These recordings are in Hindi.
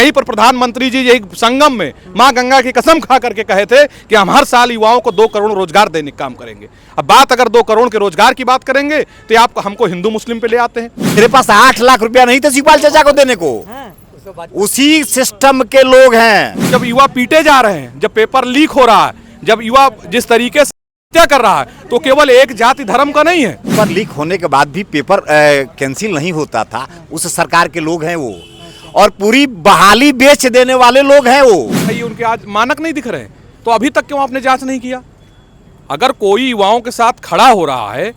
यहीं पर प्रधानमंत्री जी यही संगम में मां गंगा की कसम खा करके कहे थे कि हम हर साल युवाओं को 2 करोड़ रोजगार देने का काम करेंगे। अब बात अगर 2 करोड़ के रोजगार की बात करेंगे तो आप हमको हिंदू मुस्लिम पे ले आते हैं। मेरे पास 8 लाख रुपया नहीं था शिवपाल चाचा को देने को, उसी सिस्टम के लोग हैं। जब युवा पीटे जा रहे हैं, जब पेपर लीक हो रहा है, जब युवा जिस तरीके से हत्या कर रहा है, तो केवल एक जाति धर्म का नहीं है। पेपर लीक होने के बाद भी पेपर कैंसिल नहीं होता था, उस सरकार के लोग हैं वो, और पूरी बहाली बेच देने वाले लोग हैं वो। उनके आज मानक नहीं दिख रहे हैं, तो अभी तक क्यों आपने जांच नहीं किया? अगर कोई युवाओं के साथ खड़ा हो रहा है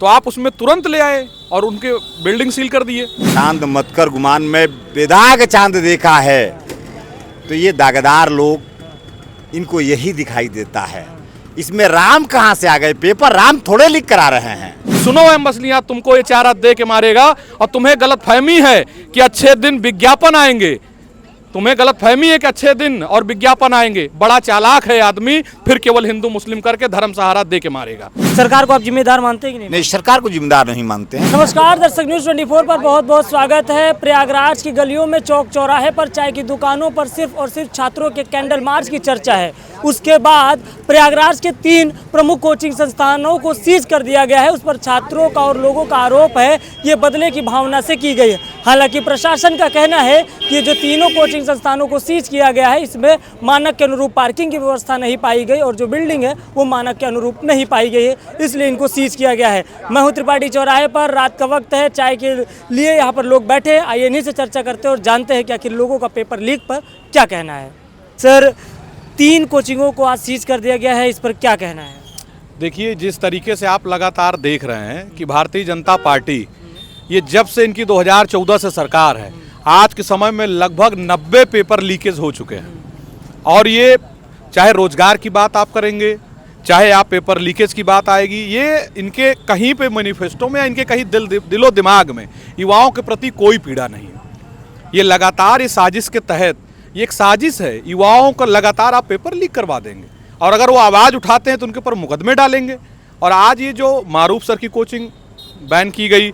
तो आप उसमें तुरंत ले आए और उनके बिल्डिंग सील कर दिए। चांद मत कर गुमान में बेदाग चांद देखा है, तो ये दागदार लोग, इनको यही दिखाई देता है। इसमें राम कहां से आ गए? पेपर राम थोड़े लिख करा रहे हैं। सुनो एम बसलियां, तुमको ये चारा दे के मारेगा और तुम्हें गलतफहमी है कि अच्छे दिन विज्ञापन आएंगे। तुम्हें गलतफहमी है कि अच्छे दिन और विज्ञापन आएंगे। बड़ा चालाक है आदमी, फिर केवल हिंदू मुस्लिम करके धर्म सहारा दे के मारेगा। सरकार को आप जिम्मेदार मानते हैं कि नहीं? नहीं, सरकार को जिम्मेदार नहीं मानते हैं। नमस्कार दर्शक, न्यूज़ 24 पर बहुत बहुत स्वागत है। प्रयागराज की गलियों में, चौक चौराहे पर, चाय की दुकानों पर सिर्फ और सिर्फ छात्रों के कैंडल मार्च की चर्चा है। उसके बाद प्रयागराज के 3 प्रमुख कोचिंग संस्थानों को सीज कर दिया गया है। उस पर छात्रों का और लोगों का आरोप है ये बदले की भावना से की गई है। हालांकि प्रशासन का कहना है कि ये जो तीनों कोचिंग संस्थानों को सीज किया गया है, इसमें मानक के अनुरूप पार्किंग की व्यवस्था नहीं पाई गई और जो बिल्डिंग है वो मानक के अनुरूप नहीं पाई गई है, इसलिए इनको सीज किया गया है। मैं हूँ त्रिपाठी चौराहे पर, रात का वक्त है, चाय के लिए यहाँ पर लोग बैठे हैं। आइए इन्हीं से चर्चा करते हैं और जानते हैं कि आखिर लोगों का पेपर लीक पर क्या कहना है। सर, 3 कोचिंगों को आज सीज कर दिया गया है, इस पर क्या कहना है? देखिए, जिस तरीके से आप लगातार देख रहे हैं कि भारतीय जनता पार्टी, ये जब से इनकी 2014 से सरकार है, आज के समय में लगभग 90 पेपर लीकेज हो चुके हैं। और ये चाहे रोजगार की बात आप करेंगे, चाहे आप पेपर लीकेज की बात आएगी, ये इनके कहीं पे मैनिफेस्टो में, इनके कहीं दिलो दिमाग में युवाओं के प्रति कोई पीड़ा नहीं है। ये लगातार इस साजिश के तहत, ये एक साजिश है, युवाओं को लगातार आप पेपर लीक करवा देंगे और अगर वो आवाज़ उठाते हैं तो उनके ऊपर मुकदमे डालेंगे। और आज ये जो मारूफ सर की कोचिंग बैन की गई,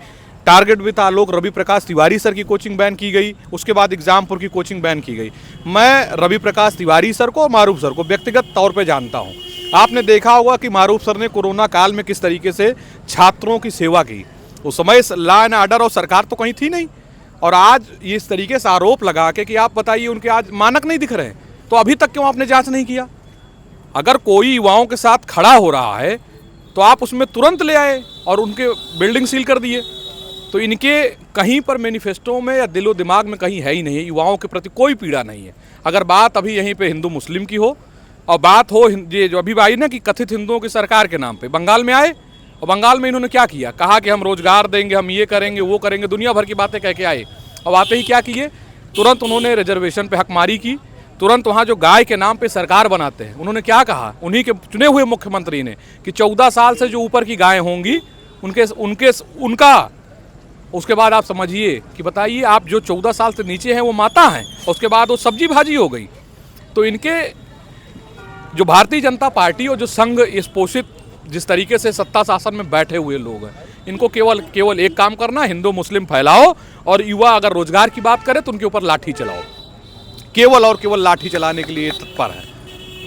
target with Alok Ravi Prakash Tiwari sir की कोचिंग बैन की गई, उसके बाद एग्जामपुर की कोचिंग बैन की गई। मैं रवि प्रकाश तिवारी सर को और मारूफ सर को व्यक्तिगत तौर पे जानता हूँ। आपने देखा होगा कि मारूफ सर ने कोरोना काल में किस तरीके से छात्रों की सेवा की। उस समय लॉ एंड ऑर्डर और सरकार तो कहीं थी नहीं, और आज ये इस तरीके से आरोप लगा के कि आप बताइए उनके आज मानक नहीं दिख रहे हैं, तो अभी तक क्यों आपने जांच नहीं किया? अगर कोई युवाओं के साथ खड़ा हो रहा है तो आप उसमें तुरंत ले आए और उनके बिल्डिंग सील कर दिए। तो इनके कहीं पर मैनिफेस्टो में या दिलो दिमाग में कहीं है ही नहीं, युवाओं के प्रति कोई पीड़ा नहीं है। अगर बात अभी यहीं पे हिंदू मुस्लिम की हो और बात हो ये जो अभी आई ना कि कथित हिंदुओं की सरकार के नाम पे बंगाल में आए, और बंगाल में इन्होंने क्या किया, कहा कि हम रोजगार देंगे, हम ये करेंगे, वो करेंगे, दुनिया भर की बातें कह के आए। और आते ही क्या किए, तुरंत उन्होंने रिजर्वेशन पे हकमारी की। तुरंत वहाँ जो गाय के नाम पे सरकार बनाते हैं, उन्होंने क्या कहा, उन्हीं के चुने हुए मुख्यमंत्री ने, कि 14 साल से जो ऊपर की गायें होंगी उनका उसके बाद आप समझिए कि बताइए, आप जो 14 साल से नीचे हैं वो माता हैं, उसके बाद वो सब्जी भाजी हो गई। तो इनके जो भारतीय जनता पार्टी और जो संघ इस पोषित जिस तरीके से सत्ता शासन में बैठे हुए लोग हैं, इनको केवल एक काम करना, हिंदू मुस्लिम फैलाओ, और युवा अगर रोजगार की बात करे तो उनके ऊपर लाठी चलाओ, केवल और केवल लाठी चलाने के लिए तत्पर है।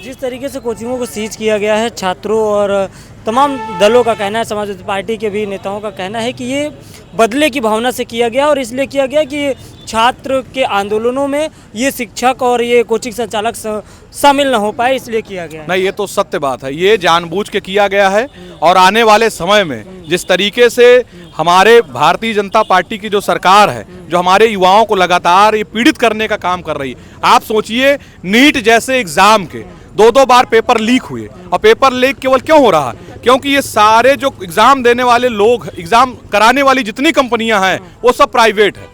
जिस तरीके से कोचिंगों को सीज किया गया है, छात्रों और तमाम दलों का कहना है, समाजवादी पार्टी के भी नेताओं का कहना है कि ये बदले की भावना से किया गया और इसलिए किया गया कि छात्र के आंदोलनों में ये शिक्षक और ये कोचिंग संचालक शामिल न हो पाए, इसलिए किया गया है। नहीं, ये तो सत्य बात है, ये जानबूझ के किया गया है। और आने वाले समय में जिस तरीके से हमारे भारतीय जनता पार्टी की जो सरकार है, जो हमारे युवाओं को लगातार ये पीड़ित करने का काम कर रही है, आप सोचिए नीट जैसे एग्जाम के 2-2 बार पेपर लीक हुए, और पेपर लीक केवल क्यों हो रहा है, क्योंकि ये सारे जो एग्जाम देने वाले लोग, एग्जाम कराने वाली जितनी कंपनियां हैं वो सब प्राइवेट है।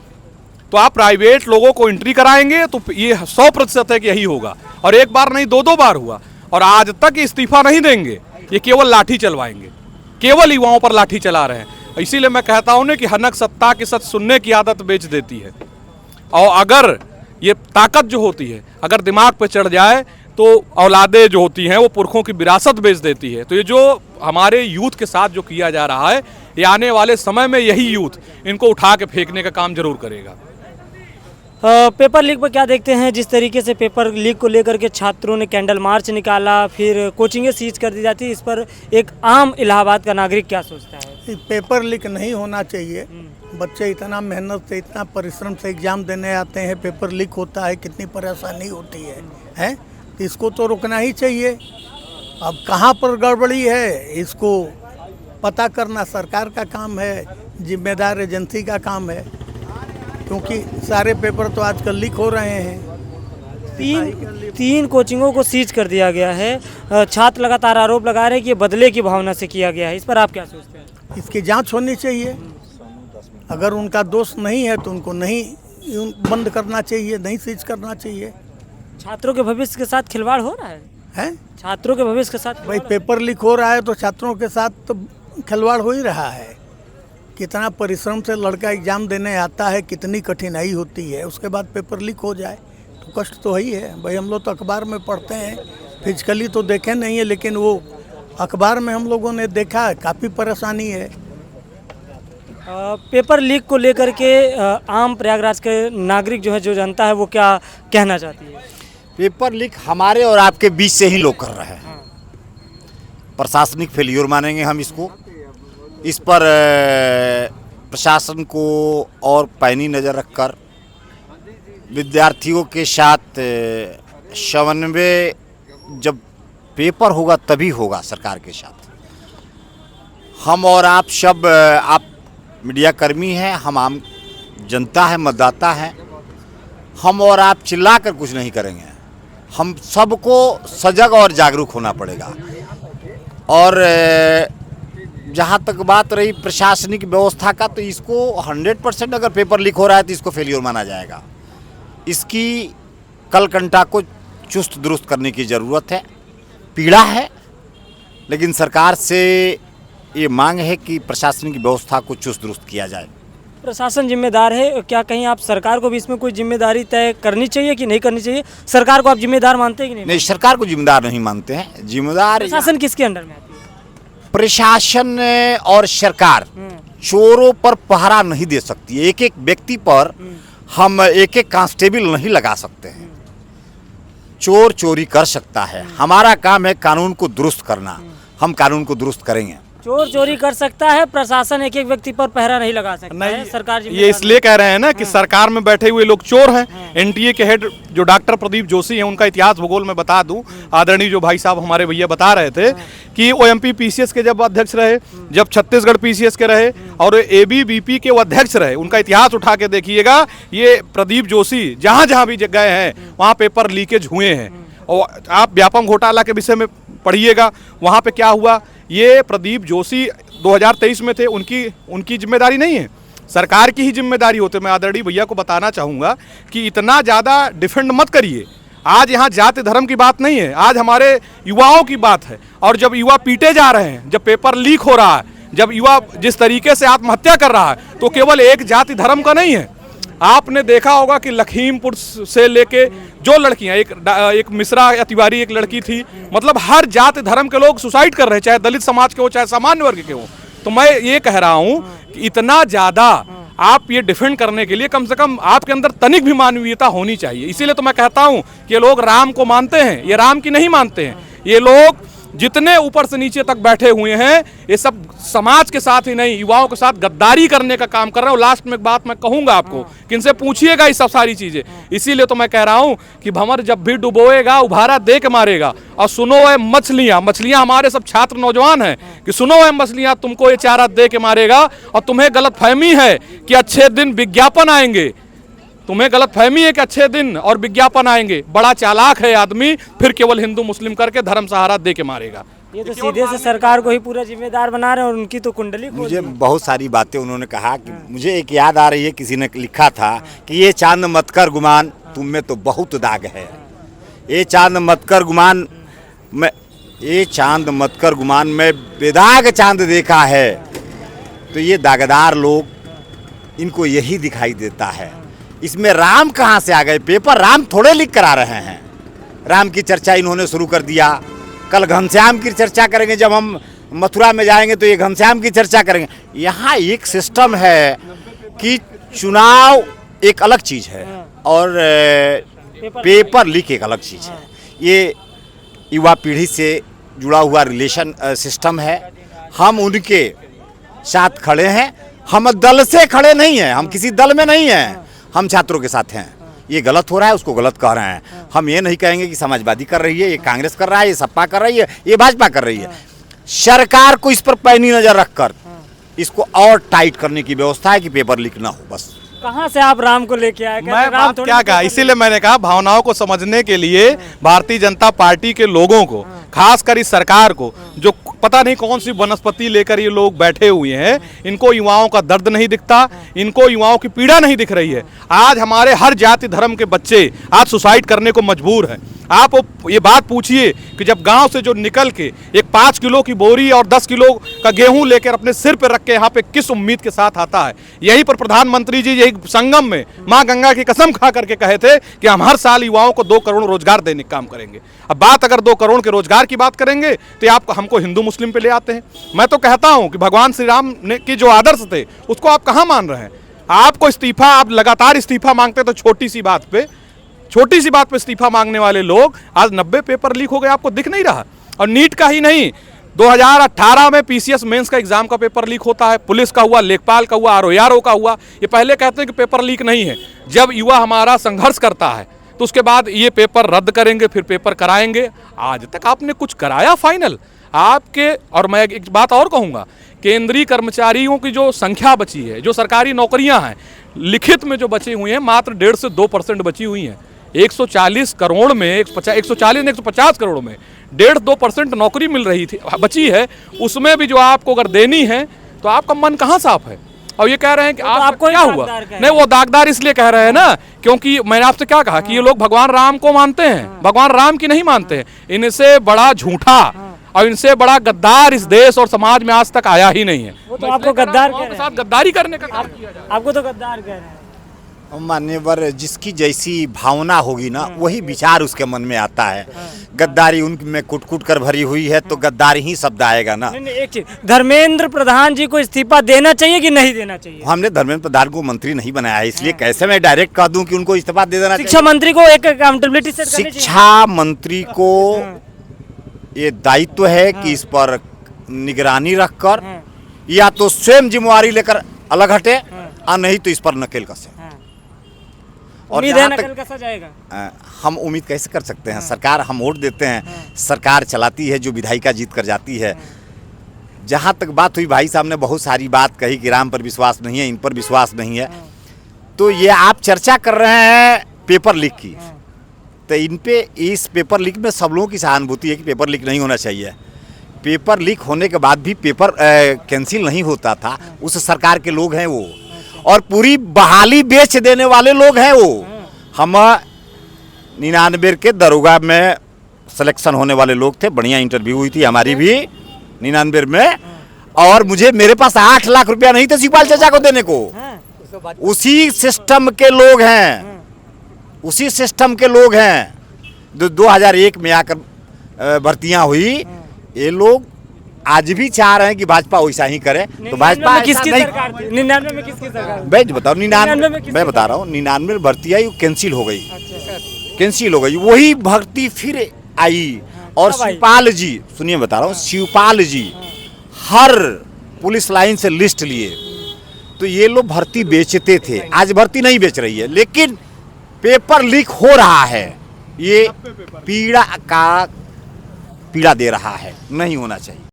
तो आप प्राइवेट लोगों को एंट्री कराएंगे तो ये 100% है कि यही होगा। और एक बार नहीं, 2-2 बार हुआ, और आज तक इस्तीफा नहीं देंगे, ये केवल लाठी चलवाएंगे, केवल युवाओं पर लाठी चला रहे हैं। इसीलिए मैं कहता हूं कि हनक सत्ता की सच सुनने की आदत बेच देती है। और अगर ये ताकत जो होती है अगर दिमाग पे चढ़ जाए तो औलादे जो होती हैं वो पुरखों की विरासत बेच देती है। तो ये जो हमारे यूथ के साथ जो किया जा रहा है, ये आने वाले समय में यही यूथ इनको उठा के फेंकने का काम जरूर करेगा। पेपर लीक पर क्या देखते हैं? जिस तरीके से पेपर लीक को लेकर के छात्रों ने कैंडल मार्च निकाला, फिर कोचिंगें सीज कर दी जाती है, इस पर एक आम इलाहाबाद का नागरिक क्या सोचता है? पेपर लीक नहीं होना चाहिए। बच्चे इतना मेहनत से, इतना परिश्रम से एग्जाम देने आते हैं, पेपर लीक होता है, कितनी परेशानी होती है, हैं? तो इसको तो रोकना ही चाहिए। अब कहाँ पर गड़बड़ी है, इसको पता करना सरकार का काम है, जिम्मेदार एजेंसी का काम है, क्योंकि सारे पेपर तो आजकल लीक हो रहे हैं। तीन कोचिंगों को सीज कर दिया गया है। छात्र लगातार आरोप लगा रहे हैं कि ये बदले की भावना से किया गया है। इस पर आप क्या सोचते हैं? इसकी जांच होनी चाहिए। अगर उनका दोष नहीं है तो उनको नहीं बंद करना चाहिए, नहीं सीज करना चाहिए। छात्रों के भविष्य के साथ खिलवाड़ हो रहा है? हैं? छात्रों के भविष्य के साथ भाई पेपर लीक हो रहा है तो छात्रों के साथ तो खिलवाड़ हो ही रहा है। कितना परिश्रम से लड़का एग्जाम देने आता है, कितनी कठिनाई होती है, उसके बाद पेपर लीक हो जाए तो कष्ट तो ही है। भाई हम लोग तो अखबार में पढ़ते हैं, फिजिकली तो देखे नहीं है, लेकिन वो अखबार में हम लोगों ने देखा है, काफ़ी परेशानी है। पेपर लीक को लेकर के आम प्रयागराज के नागरिक जो है, जो जनता है, वो क्या कहना चाहती है? पेपर लीक हमारे और आपके बीच से ही लोग कर रहे हैं। प्रशासनिक फेलियर मानेंगे हम इसको। इस पर प्रशासन को और पैनी नज़र रखकर विद्यार्थियों के साथ समन्वय, जब पेपर होगा तभी होगा सरकार के साथ। हम और आप सब, आप मीडिया कर्मी हैं, हम आम जनता है, मतदाता हैं। हम और आप चिल्ला कर कुछ नहीं करेंगे। हम सबको सजग और जागरूक होना पड़ेगा। और जहाँ तक बात रही प्रशासनिक व्यवस्था का, तो इसको 100% अगर पेपर लीक हो रहा है तो इसको फेलियर माना जाएगा। इसकी कलकंटा को चुस्त दुरुस्त करने की ज़रूरत है। पीड़ा है, लेकिन सरकार से ये मांग है कि प्रशासनिक व्यवस्था को चुस्त दुरुस्त किया जाए। प्रशासन जिम्मेदार है, क्या कहीं आप सरकार को भी इसमें कोई जिम्मेदारी तय करनी चाहिए कि नहीं करनी चाहिए? सरकार को आप जिम्मेदार मानते हैं कि नहीं? नहीं, सरकार को जिम्मेदार नहीं मानते हैं। जिम्मेदार प्रशासन किसके अंडर में आती है? प्रशासन और सरकार चोरों पर पहरा नहीं दे सकती है। एक एक व्यक्ति पर हम एक एक कांस्टेबल नहीं लगा सकते हैं। चोर चोरी कर सकता है, हमारा काम है कानून को दुरुस्त करना। हम कानून को दुरुस्त करेंगे। चोर चोरी कर सकता है, प्रशासन एक एक व्यक्ति पर पहरा नहीं लगा सकता है। सरकार ये इसलिए कह रहे हैं ना कि सरकार में बैठे हुए लोग चोर हैं। एनटीए के हेड जो डॉक्टर प्रदीप जोशी हैं, उनका इतिहास भूगोल में बता दूं, आदरणीय जो भाई साहब हमारे भैया बता रहे थे कि ओएमपी पीसीएस के जब अध्यक्ष रहे, जब छत्तीसगढ़ पीसीएस के रहे और एबीवीपी के वो अध्यक्ष रहे, उनका इतिहास उठा के देखिएगा। ये प्रदीप जोशी जहाँ जहाँ भी गए हैं वहाँ पेपर लीकेज हुए हैं। और आप व्यापम घोटाला के विषय में पढ़िएगा, वहाँ पे क्या हुआ। ये प्रदीप जोशी 2023 में थे, उनकी जिम्मेदारी नहीं है, सरकार की ही जिम्मेदारी होती है। मैं आदरणीय भैया को बताना चाहूँगा कि इतना ज़्यादा डिफेंड मत करिए। आज यहाँ जाति धर्म की बात नहीं है, आज हमारे युवाओं की बात है। और जब युवा पीटे जा रहे हैं, जब पेपर लीक हो रहा है, जब युवा जिस तरीके से आत्महत्या कर रहा है, तो केवल एक जाति धर्म का नहीं है। आपने देखा होगा कि लखीमपुर से लेके जो लड़कियां, एक मिश्रा या तिवारी एक लड़की थी, मतलब हर जाति धर्म के लोग सुसाइड कर रहे हैं, चाहे दलित समाज के हो चाहे सामान्य वर्ग के हो। तो मैं ये कह रहा हूं कि इतना ज़्यादा आप ये डिफेंड करने के लिए कम से कम आपके अंदर तनिक भी मानवीयता होनी चाहिए। इसीलिए तो मैं कहता हूं कि ये लोग राम को मानते हैं, ये राम की नहीं मानते हैं। ये लोग जितने ऊपर से नीचे तक बैठे हुए हैं, ये सब समाज के साथ ही नहीं, युवाओं के साथ गद्दारी करने का काम कर रहे हैं। और लास्ट में एक बात मैं कहूंगा आपको कि इनसे पूछिएगा ये सब सारी चीजें। इसीलिए तो मैं कह रहा हूं कि भंवर जब भी डुबोएगा उभारा दे के मारेगा। और सुनो है मछलियां हमारे सब छात्र नौजवान हैं कि सुनो है मछलियां, तुमको ये चारा दे के मारेगा। और तुम्हें गलतफहमी है कि अच्छे दिन विज्ञापन आएंगे, तुम्हें गलतफहमी है कि अच्छे दिन और विज्ञापन आएंगे। बड़ा चालाक है आदमी, फिर केवल हिंदू मुस्लिम करके धर्म सहारा दे के मारेगा। ये तो सीधे से सरकार को ही पूरा जिम्मेदार बना रहे हैं और उनकी तो कुंडली खोल मुझे बहुत सारी बातें उन्होंने कहा कि मुझे एक याद आ रही है, किसी ने लिखा था कि ये चांद मत कर गुमान, तुम में तो बहुत दाग है। ये चांद मत कर गुमान, ये चांद मत कर गुमान में बेदाग चांद देखा है। तो ये दागदार लोग, इनको यही दिखाई देता है। इसमें राम कहाँ से आ गए? पेपर राम थोड़े लिख करा रहे हैं। राम की चर्चा इन्होंने शुरू कर दिया। कल घनश्याम की चर्चा करेंगे, जब हम मथुरा में जाएंगे तो ये घनश्याम की चर्चा करेंगे। यहाँ एक सिस्टम है कि चुनाव एक अलग चीज़ है और पेपर लीक एक अलग चीज़ है। ये युवा पीढ़ी से जुड़ा हुआ रिलेशन सिस्टम है। हम उनके साथ खड़े हैं, हम दल से खड़े नहीं हैं, हम किसी दल में नहीं हैं, हम छात्रों के साथ हैं। ये गलत हो रहा है, उसको गलत कह रहे हैं। हम ये नहीं कहेंगे कि समाजवादी कर रही है, ये कांग्रेस कर रहा है, ये सपा कर रही है, ये भाजपा कर रही है। सरकार को इस पर पैनी नजर रखकर इसको और टाइट करने की व्यवस्था है कि पेपर लीक ना हो। बस कहाँ से आप राम को लेके आए? मैं बात क्या कहा, इसीलिए मैंने कहा भावनाओं को समझने के लिए भारतीय जनता पार्टी के लोगों को, खासकर इस सरकार को, जो पता नहीं कौन सी वनस्पति लेकर ये लोग बैठे हुए हैं, इनको युवाओं का दर्द नहीं दिखता, इनको युवाओं की पीड़ा नहीं दिख रही है। आज हमारे हर जाति धर्म के बच्चे आज सुसाइड करने को मजबूर हैं। आप ये बात पूछिए कि जब गांव से जो निकल के एक 5 किलो की बोरी और 10 किलो का गेहूं लेकर अपने सिर पे रख के यहाँ पे किस उम्मीद के साथ आता है। यहीं पर प्रधानमंत्री जी यही संगम में मां गंगा की कसम खा करके कहे थे कि हम हर साल युवाओं को 2 करोड़ रोजगार देने का काम करेंगे। अब बात अगर 2 करोड़ के रोजगार की बात करेंगे तो आप हमको हिंदू मुस्लिम पे ले आते हैं। मैं तो कहता हूं कि भगवान श्री राम ने के जो आदर्श थे उसको आप कहाँ मान रहे हैं? आपको इस्तीफा, आप लगातार इस्तीफा मांगते तो छोटी सी बात पे इस्तीफा मांगने वाले लोग आज 90 पेपर लीक हो गए, आपको दिख नहीं रहा। और नीट का ही नहीं, 2018 में पीसीएस मेंस का एग्जाम का पेपर लीक होता है, पुलिस का हुआ, लेखपाल का हुआ, आरओआरओ का हुआ। ये पहले कहते हैं कि पेपर लीक नहीं है। जब युवा हमारा संघर्ष करता है तो उसके बाद ये पेपर रद्द करेंगे, फिर पेपर कराएंगे। आज तक आपने कुछ कराया फाइनल आपके? और मैं एक बात और कहूँगा, केंद्रीय कर्मचारियों की जो संख्या बची है, जो सरकारी नौकरियां हैं लिखित में जो बची हुई हैं, मात्र 1.5 से 2% बची हुई हैं। 140 करोड़ में 150 करोड़ में 1.5-2% नौकरी मिल रही थी, बची है। उसमें भी जो आपको अगर देनी है तो आपका मन कहाँ साफ है? और ये कह रहे हैं कि आपको क्या हुआ? नहीं, वो दागदार इसलिए कह रहे हैं ना क्योंकि मैंने आपसे क्या कहा कि ये लोग भगवान राम को मानते हैं, भगवान राम की नहीं मानते हैं। इनसे बड़ा झूठा और इनसे बड़ा गद्दार इस देश और समाज में आज तक आया ही नहीं है। वो तो आपको गद्दार कह रहे हैं, साथ गद्दारी करने का काम किया जा रहा है। आपको तो गद्दार कह रहे हैं। मान्यवर, जिसकी जैसी भावना होगी ना वही विचार उसके मन में आता है। गद्दारी उनमें कुट कर भरी हुई है तो गद्दारी ही शब्द आएगा ना। नहीं, एक चीज, धर्मेंद्र प्रधान जी को इस्तीफा देना चाहिए कि नहीं देना चाहिए? हमने धर्मेंद्र प्रधान को मंत्री नहीं बनाया है, इसलिए कैसे मैं डायरेक्ट कह दूं कि उनको इस्तीफा दे देना चाहिए। शिक्षा मंत्री को एक अकाउंटेबिलिटी सेट करनी चाहिए। शिक्षा मंत्री को ये दायित्व है कि इस पर निगरानी रखकर या तो स्वयं जिम्मेवारी लेकर अलग हटे और नहीं तो इस पर नकेल कसे। और उम्मीद है नकल कसा जाएगा? हम उम्मीद कैसे कर सकते हैं? सरकार, हम वोट देते हैं, सरकार चलाती है, जो विधायिका जीत कर जाती है। जहाँ तक बात हुई, भाई साहब ने बहुत सारी बात कही कि राम पर विश्वास नहीं है, इन पर विश्वास नहीं है। तो ये आप चर्चा कर रहे हैं पेपर लीक की, तो इन पे इस पेपर लीक में सब लोगों की सहानुभूति है कि पेपर लीक नहीं होना चाहिए। पेपर लीक होने के बाद भी पेपर कैंसिल नहीं होता था, उस सरकार के लोग हैं वो, और पूरी बहाली बेच देने वाले लोग हैं वो। हम 99 के दरोगा में सिलेक्शन होने वाले लोग थे, बढ़िया इंटरव्यू हुई थी हमारी भी 99 में, और मेरे पास 8 लाख रुपया नहीं थे शिवपाल चाचा को देने को। उसी सिस्टम के लोग हैं, उसी सिस्टम के लोग हैं। 2001 में आकर भर्तियां हुई, ये लोग आज भी चाह रहे हैं कि भाजपा वैसा ही करे। तो भाजपा किसकी सरकार थी? 99 में किसकी सरकार? मैं बताओ, 99 मैं बता रहा हूँ, 99 में भर्ती आई, कैंसिल हो गई, कैंसिल हो गई। वही भर्ती फिर आई, और शिवपाल जी, सुनिए बता रहा हूँ, शिवपाल जी हर पुलिस लाइन से लिस्ट लिए। तो ये लोग भर्ती बेचते थे, आज भर्ती नहीं बेच रही है, लेकिन पेपर लीक हो रहा है। ये पीड़ा दे रहा है, नहीं होना चाहिए।